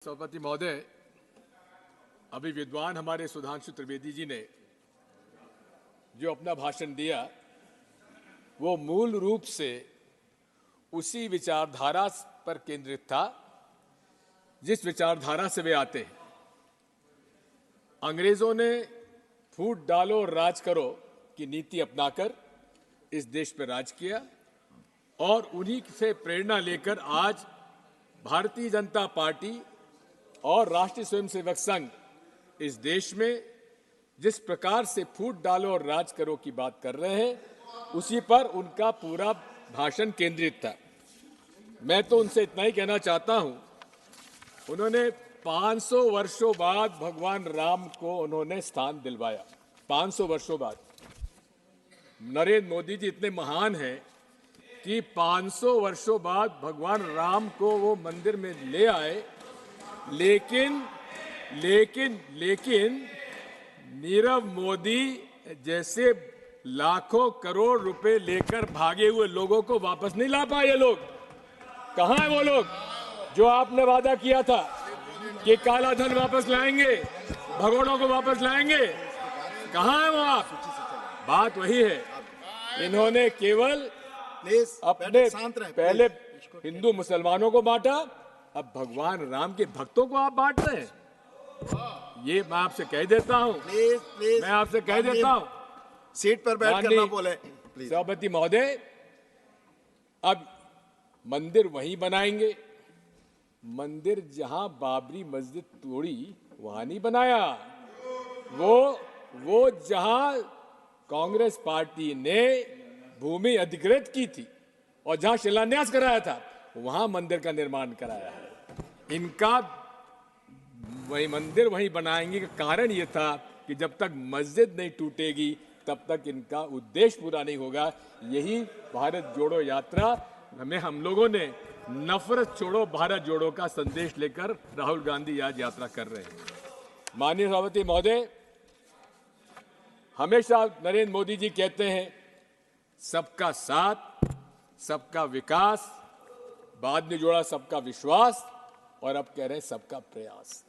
सभापति महोदय, अभी विद्वान हमारे सुधांशु त्रिवेदी जी ने जो अपना भाषण दिया वो मूल रूप से उसी विचारधारा पर केंद्रित था जिस विचारधारा से वे आते हैं। अंग्रेजों ने फूट डालो और राज करो की नीति अपनाकर इस देश पर राज किया और उन्हीं से प्रेरणा लेकर आज भारतीय जनता पार्टी और राष्ट्रीय स्वयंसेवक संघ इस देश में जिस प्रकार से फूट डालो और राज करो की बात कर रहे हैं उसी पर उनका पूरा भाषण केंद्रित था। मैं तो उनसे इतना ही कहना चाहता हूं, उन्होंने 500 वर्षों बाद भगवान राम को उन्होंने स्थान दिलवाया। 500 वर्षों बाद नरेंद्र मोदी जी इतने महान हैं कि 500 वर्षों बाद भगवान राम को वो मंदिर में ले आए, लेकिन नीरव मोदी जैसे लाखों करोड़ रुपए लेकर भागे हुए लोगों को वापस नहीं ला पाए। ये लोग कहां हैं? वो लोग जो आपने वादा किया था कि काला धन वापस लाएंगे, भगोड़ों को वापस लाएंगे, कहां हैं वो आप? बात वही है, इन्होंने केवल अपने पहले हिंदू मुसलमानों को बांटा, अब भगवान राम के भक्तों को आप बांट रहे हैं। ये मैं आपसे कह देता हूं, मैं आपसे कह देता हूं, सीट पर बैठकर ना बोले। सभापति महोदय, अब मंदिर वहीं बनाएंगे। मंदिर जहां बाबरी मस्जिद तोड़ी वहां नहीं बनाया, वो जहां कांग्रेस पार्टी ने भूमि अधिकृत की थी और जहां शिलान्यास कराया था वहां मंदिर का निर्माण कराया है। इनका वही मंदिर वहीं बनाएंगे का कारण यह था कि जब तक मस्जिद नहीं टूटेगी तब तक इनका उद्देश्य पूरा नहीं होगा। यही भारत जोड़ो यात्रा हमें हम लोगों ने नफरत छोड़ो भारत जोड़ो का संदेश लेकर राहुल गांधी आज यात्रा कर रहे हैं। माननीय सभापति महोदय, हमेशा नरेंद्र मोदी जी कहते हैं सबका साथ, सबका विकास, बाद में जोड़ा सबका विश्वास और अब कह रहे हैं सबका प्रयास।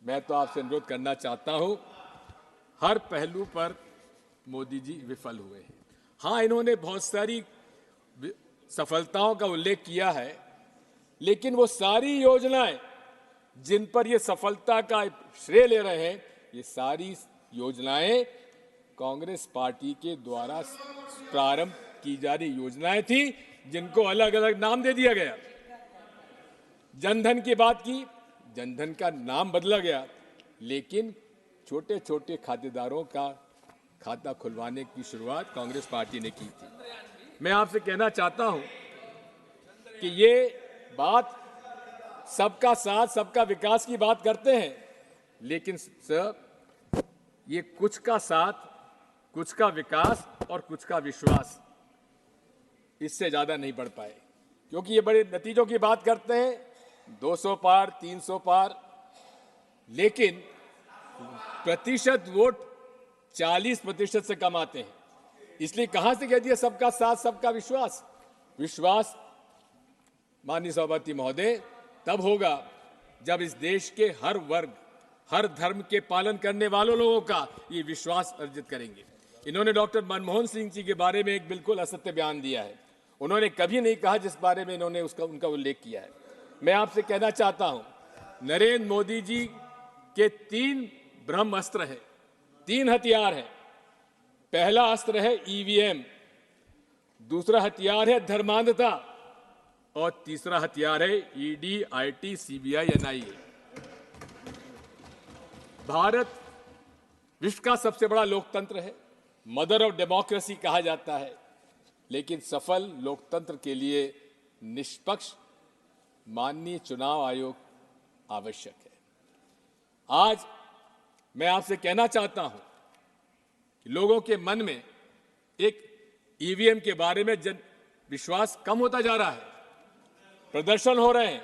मैं तो आपसे अनुरोध करना चाहता हूं, हर पहलू पर मोदी जी विफल हुए हैं। हां, इन्होंने बहुत सारी सफलताओं का उल्लेख किया है, लेकिन वो सारी योजनाएं जिन पर ये सफलता का श्रेय ले रहे हैं, ये सारी योजनाएं कांग्रेस पार्टी के द्वारा प्रारंभ की जा रही योजनाएं थी जिनको अलग अलग नाम दे दिया गया। जनधन की बात की, जनधन का नाम बदला गया, लेकिन छोटे छोटे खातेदारों का खाता खुलवाने की शुरुआत कांग्रेस पार्टी ने की थी। मैं आपसे कहना चाहता हूं कि ये बात सबका साथ, सबका विकास की बात करते हैं, लेकिन सर ये कुछ का साथ, कुछ का विकास और कुछ का विश्वास, इससे ज्यादा नहीं बढ़ पाए। क्योंकि ये बड़े नतीजों की बात करते हैं, 200 पार, 300 पार, लेकिन प्रतिशत वोट 40% से कम आते हैं। इसलिए कहां से कह दिया सबका साथ, सबका विश्वास? विश्वास माननीय सभापति महोदय तब होगा जब इस देश के हर वर्ग, हर धर्म के पालन करने वालों लोगों का ये विश्वास अर्जित करेंगे। इन्होंने डॉक्टर मनमोहन सिंह जी के बारे में एक बिल्कुल असत्य बयान दिया है। उन्होंने कभी नहीं कहा जिस बारे में इन्होंने उनका उल्लेख किया है। मैं आपसे कहना चाहता हूं, नरेंद्र मोदी जी के 3 ब्रह्म अस्त्र हैं, 3 हथियार हैं। पहला अस्त्र है ईवीएम, दूसरा हथियार है धर्मांधता और तीसरा हथियार है ED, IT, CBI, NIA. Bharat विश्व का सबसे बड़ा लोकतंत्र है, मदर ऑफ डेमोक्रेसी कहा जाता है, लेकिन सफल लोकतंत्र के लिए निष्पक्ष माननीय चुनाव आयोग आवश्यक है। आज मैं आपसे कहना चाहता हूं कि लोगों के मन में एक ईवीएम के बारे में विश्वास कम होता जा रहा है। प्रदर्शन हो रहे हैं,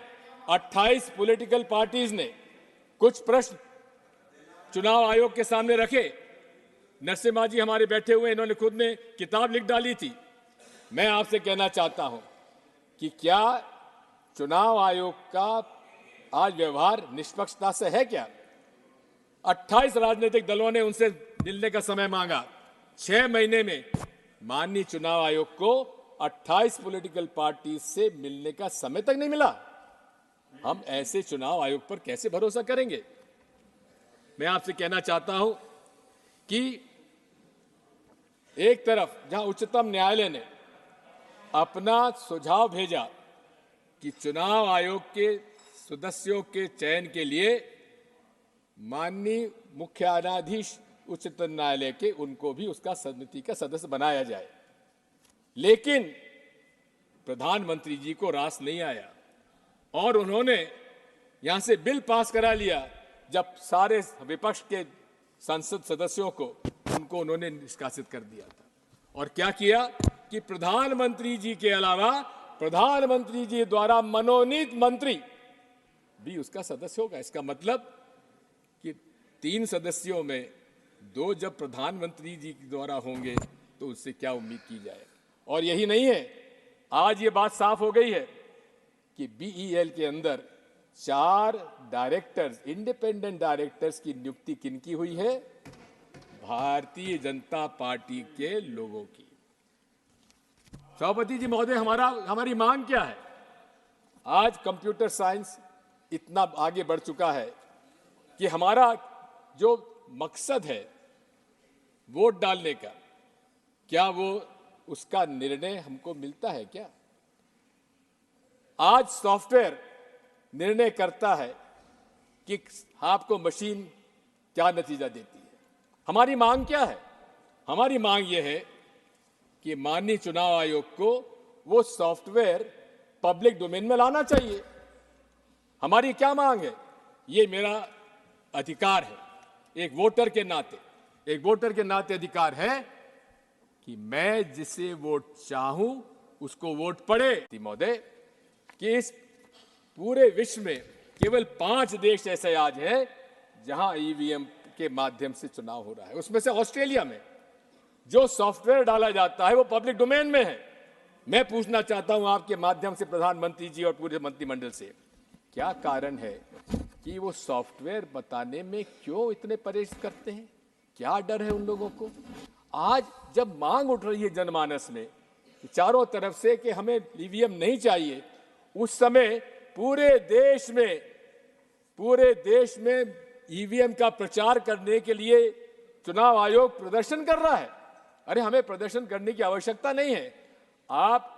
28 पॉलिटिकल पार्टीज ने कुछ प्रश्न चुनाव आयोग के सामने रखे। नरसिम्हा जी हमारे बैठे हुए, इन्होंने खुद ने किताब लिख डाली थी। मैं आपसे कहना चाहता हूं कि क्या चुनाव आयोग का आज व्यवहार निष्पक्षता से है क्या? 28 राजनीतिक दलों ने उनसे मिलने का समय मांगा। 6 महीने में माननीय चुनाव आयोग को 28 पॉलिटिकल पार्टी से मिलने का समय तक नहीं मिला। हम ऐसे चुनाव आयोग पर कैसे भरोसा करेंगे? मैं आपसे कहना चाहता हूं कि एक तरफ जहां उच्चतम न्यायालय ने अपना सुझाव भेजा कि चुनाव आयोग के सदस्यों के चयन के लिए माननीय मुख्य न्यायाधीश उच्चतम न्यायालय के उनको भी उसका समिति का सदस्य बनाया जाए, लेकिन प्रधानमंत्री जी को रास नहीं आया और उन्होंने यहां से बिल पास करा लिया जब सारे विपक्ष के संसद सदस्यों को उनको उन्होंने निष्कासित कर दिया था। और क्या किया कि प्रधानमंत्री जी के अलावा प्रधानमंत्री जी द्वारा मनोनीत मंत्री भी उसका सदस्य होगा। इसका मतलब कि 3 सदस्यों में 2 जब प्रधानमंत्री जी द्वारा होंगे तो उससे क्या उम्मीद की जाए? और यही नहीं है, आज ये बात साफ हो गई है कि बीईएल के अंदर 4 डायरेक्टर्स, इंडिपेंडेंट डायरेक्टर्स की नियुक्ति किनकी हुई है? भारतीय जनता पार्टी के लोगों की। सभापति जी महोदय, हमारी मांग क्या है? आज कंप्यूटर साइंस इतना आगे बढ़ चुका है कि हमारा जो मकसद है वोट डालने का, क्या वो उसका निर्णय हमको मिलता है क्या? आज सॉफ्टवेयर निर्णय करता है कि आपको मशीन क्या नतीजा देती है। हमारी मांग क्या है? हमारी मांग यह है कि माननीय चुनाव आयोग को वो सॉफ्टवेयर पब्लिक डोमेन में लाना चाहिए। हमारी क्या मांग है? ये मेरा अधिकार है, एक वोटर के नाते अधिकार है कि मैं जिसे वोट चाहूं उसको वोट पड़े। महोदय, कि इस पूरे विश्व में केवल 5 देश ऐसे आज हैं जहां ईवीएम के माध्यम से चुनाव हो रहा है। उसमें से ऑस्ट्रेलिया में जो सॉफ्टवेयर डाला जाता है वो पब्लिक डोमेन में है। मैं पूछना चाहता हूं आपके माध्यम से प्रधानमंत्री जी और पूरे मंत्रिमंडल से, क्या कारण है कि वो सॉफ्टवेयर बताने में क्यों इतने परहेज करते हैं? क्या डर है उन लोगों को? आज जब मांग उठ रही है जनमानस में कि चारों तरफ से कि हमें ईवीएम नहीं चाहिए, उस समय पूरे देश में ईवीएम का प्रचार करने के लिए चुनाव आयोग प्रदर्शन कर रहा है। अरे, हमें प्रदर्शन करने की आवश्यकता नहीं है। आप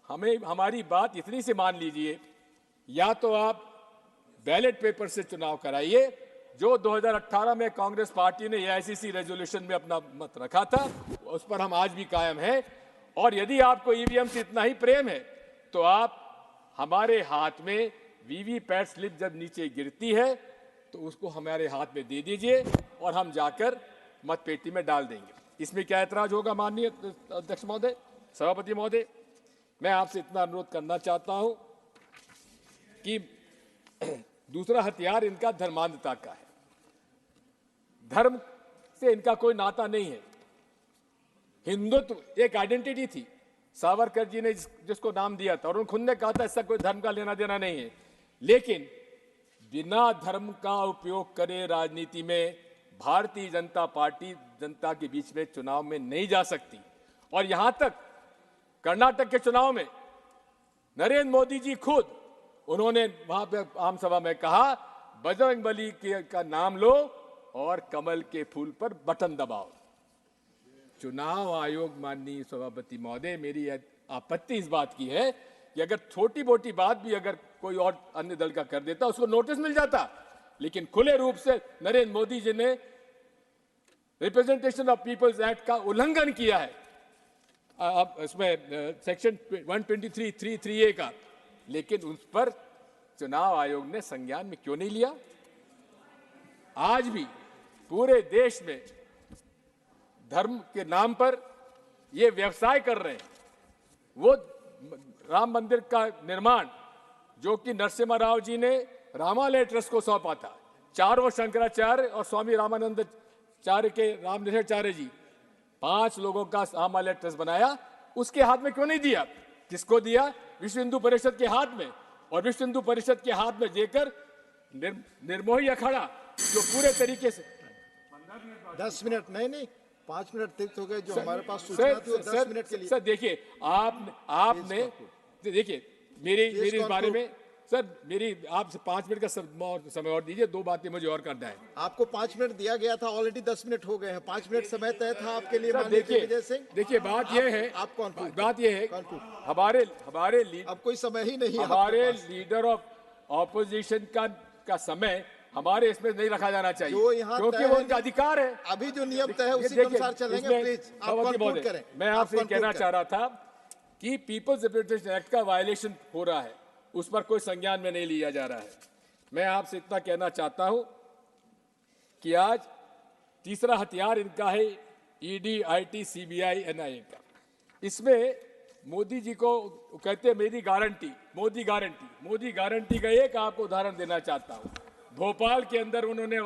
हमारी बात इतनी सी मान लीजिए, या तो आप बैलेट पेपर से चुनाव कराइए, जो 2018 में कांग्रेस पार्टी ने एआईसीसी रेजोल्यूशन में अपना मत रखा था, उस पर हम आज भी कायम हैं। और यदि आपको ईवीएम से इतना ही प्रेम है तो आप हमारे हाथ में वीवीपैट स्लिप जब नीचे गिरती है तो उसको हमारे हाथ में दे दीजिए और हम जाकर मतपेटी में डाल देंगे। इसमें क्या ऐतराज होगा? माननीय अध्यक्ष महोदय, सभापति महोदय, मैं आपसे इतना अनुरोध करना चाहता हूं कि दूसरा हथियार इनका धर्मांधता का है। धर्म से इनका कोई नाता नहीं है। हिंदुत्व एक आइडेंटिटी थी, सावरकर जी ने जिसको नाम दिया था, और उन्होंने खुद ने कहा था इसका कोई धर्म का लेना देना नहीं है। लेकिन बिना धर्म का उपयोग करे राजनीति में भारतीय जनता पार्टी जनता के बीच में चुनाव में नहीं जा सकती। और यहां तक कर्नाटक के चुनाव में नरेंद्र मोदी जी खुद उन्होंने वहां पे आम सभा में कहा, बजरंगबली का नाम लो और कमल के फूल पर बटन दबाओ। चुनाव आयोग, माननीय सभापति महोदय, मेरी आपत्ति इस बात की है कि अगर छोटी मोटी बात भी अगर कोई और अन्य दल का कर देता उसको नोटिस मिल जाता, लेकिन खुले रूप से नरेंद्र मोदी जी ने रिप्रेजेंटेशन ऑफ पीपल्स एक्ट का उल्लंघन किया है, अब इसमें सेक्शन 123(3)(a) का, लेकिन उस पर चुनाव आयोग ने संज्ञान में क्यों नहीं लिया? आज भी पूरे देश में धर्म के नाम पर ये व्यवसाय कर रहे हैं। वो राम मंदिर का निर्माण जो कि नरसिम्हा राव जी ने रामालय ट्रस्ट को सौंपा था, चारों शंकराचार्य और स्वामी रामानंदाचार्य के रामनिषाचार्य जी 5 लोगों का रामालय ट्रस्ट बनाया, उसके हाथ में क्यों नहीं दिया? किसको दिया? विश्व हिंदू परिषद के हाथ में। और विश्व हिंदू परिषद के हाथ में देकर निर्मोही अखाड़ा जो पूरे तरीके से 10 मिनट नहीं 5 मिनट तक हो गए जो हमारे पास सूचना थी वो 10 मिनट के लिए। सर देखिए आपने देखिए मेरी इस बारे में सर मेरी आपसे 5 मिनट का समय और दीजिए, 2 बातें मुझे और करना है। आपको 5 मिनट दिया गया था, ऑलरेडी 10 मिनट हो गए हैं। 5 मिनट समय तय था आपके लिए। देखिए बात यह है, बात यह है हमारे अब कोई समय ही नहीं है। हमारे लीडर ऑफ ऑपोजिशन का समय हमारे इसमें नहीं रखा जाना चाहिए क्योंकि वो उनका अधिकार है। अभी जो नियम तय है उसी के अनुसार चलेंगे। प्लीज आप कंक्लूड करें। मैं आपसे कहना चाह रहा था कि पीपल्स रिप्रेजेंटेशन एक्ट का वायलेशन हो रहा है, उस पर कोई संज्ञान में नहीं लिया जा रहा है। मैं आपसे इतना कहना चाहता हूं कि आज तीसरा हथियार इनका है ईडी, आईटी, सीबीआई, एनआईए का। इसमें मोदी जी को कहते हैं मेरी गारंटी, मोदी गारंटी का एक आपको उदाहरण देना चाहता हूं। भोपाल के अंदर उन्होंने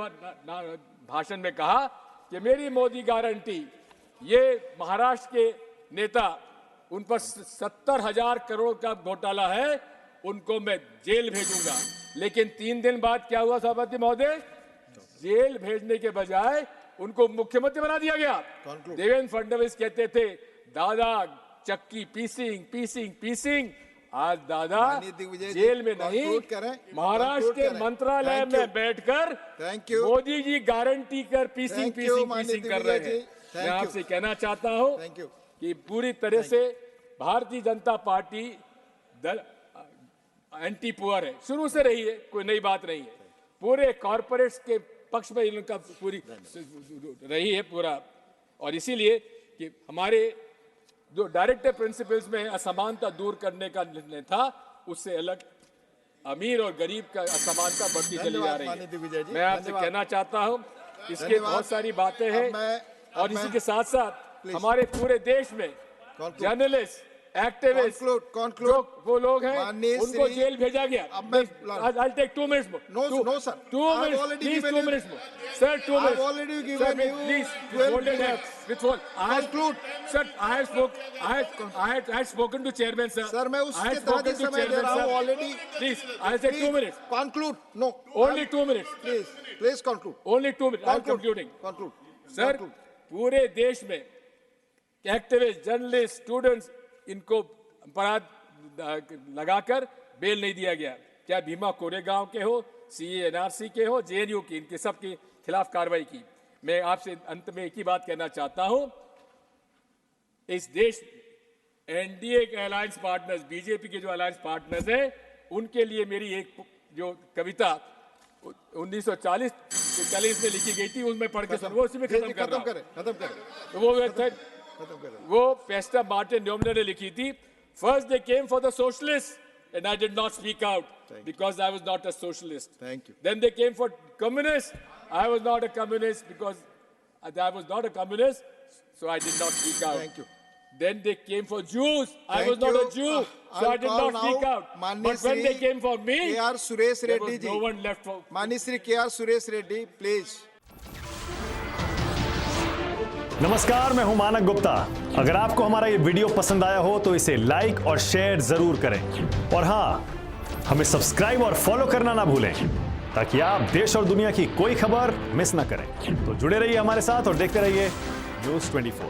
भाषण में कहा कि मेरी मोदी गारंटी, ये महाराष्ट्र के नेता उन पर 70,000 करोड़ का घोटाला है, उनको मैं जेल भेजूंगा। लेकिन 3 दिन बाद क्या हुआ सभापति महोदय? जेल भेजने के बजाय उनको मुख्यमंत्री बना दिया गया। देवेंद्र फडणवीस कहते थे दादा चक्की पीसिंग। आज दादा जेल में नहीं, महाराष्ट्र के मंत्रालय में बैठकर मोदी जी गारंटी कर पीसिंग कर रहे हैं। मैं आपसे कहना चाहता हूं कि पूरी तरह से Bharatiya Janata party anti poor है, शुरू से रही है, कोई नई बात नहीं है। पूरे कॉर्पोरेट्स के पक्ष में इनका पूरी रही है पूरा। और इसीलिए कि हमारे जो डायरेक्टिव प्रिंसिपल्स में असमानता दूर करने का निर्णय था, उससे अलग अमीर और गरीब का असमानता बढ़ती चली जा रही है। मैं आपसे कहना चाहता हूं इसके बहुत सारी बातें हैं। और इसी के साथ साथ हमारे पूरे देश में जर्नलिस्ट, एक्टिविस्ट, जो वो लोग हैं उनको जेल भेजा गया। I'll take 2 minutes more. No, sir. 2 minutes. Please 2 minutes more. Sir, 2 minutes. I've already given you. Please, hold it up. Withhold. Sir, I had spoken to chairman, sir. Sir, मैं उसके तहत समय दे रहा हूँ already. Please, I'll say 2 minutes. Conclude. No. Only 2 minutes. Please conclude. Only 2 minutes. I'm concluding. Conclude. Sir, पूरे देश में activist, journalist, students, इनको अपराध लगाकर बेल नहीं दिया गया। क्या भीमा कोरेगांव के हो, सीए एनआरसी के हो, जेएनयू की, इनके सब के खिलाफ कार्रवाई की। मैं आपसे अंत में एक ही बात कहना चाहता हूं, इस देश एनडीए के अलायंस पार्टनर्स, बीजेपी के जो अलायंस पार्टनर्स हैं, उनके लिए मेरी एक जो कविता 1940 में लिखी गई थी, उसमें पढ़ के वो उसी में खत्म करें। वो पेस्टर मार्टिन न्यूमन ने लिखी थी, first they came for the socialist and I did not speak out because I was not a socialist. Then they came for communist, I was not a communist because I was not a communist, so I did not speak out. Then they came for Jews. I was not a Jew, so I did not speak out. But when they came for me, there was no one left for. माननीय श्री के are Suresh Reddy, please. नमस्कार, मैं हूं मानक गुप्ता। अगर आपको हमारा ये वीडियो पसंद आया हो तो इसे लाइक और शेयर जरूर करें। और हां, हमें सब्सक्राइब और फॉलो करना ना भूलें ताकि आप देश और दुनिया की कोई खबर मिस ना करें। तो जुड़े रहिए हमारे साथ और देखते रहिए न्यूज़ 24।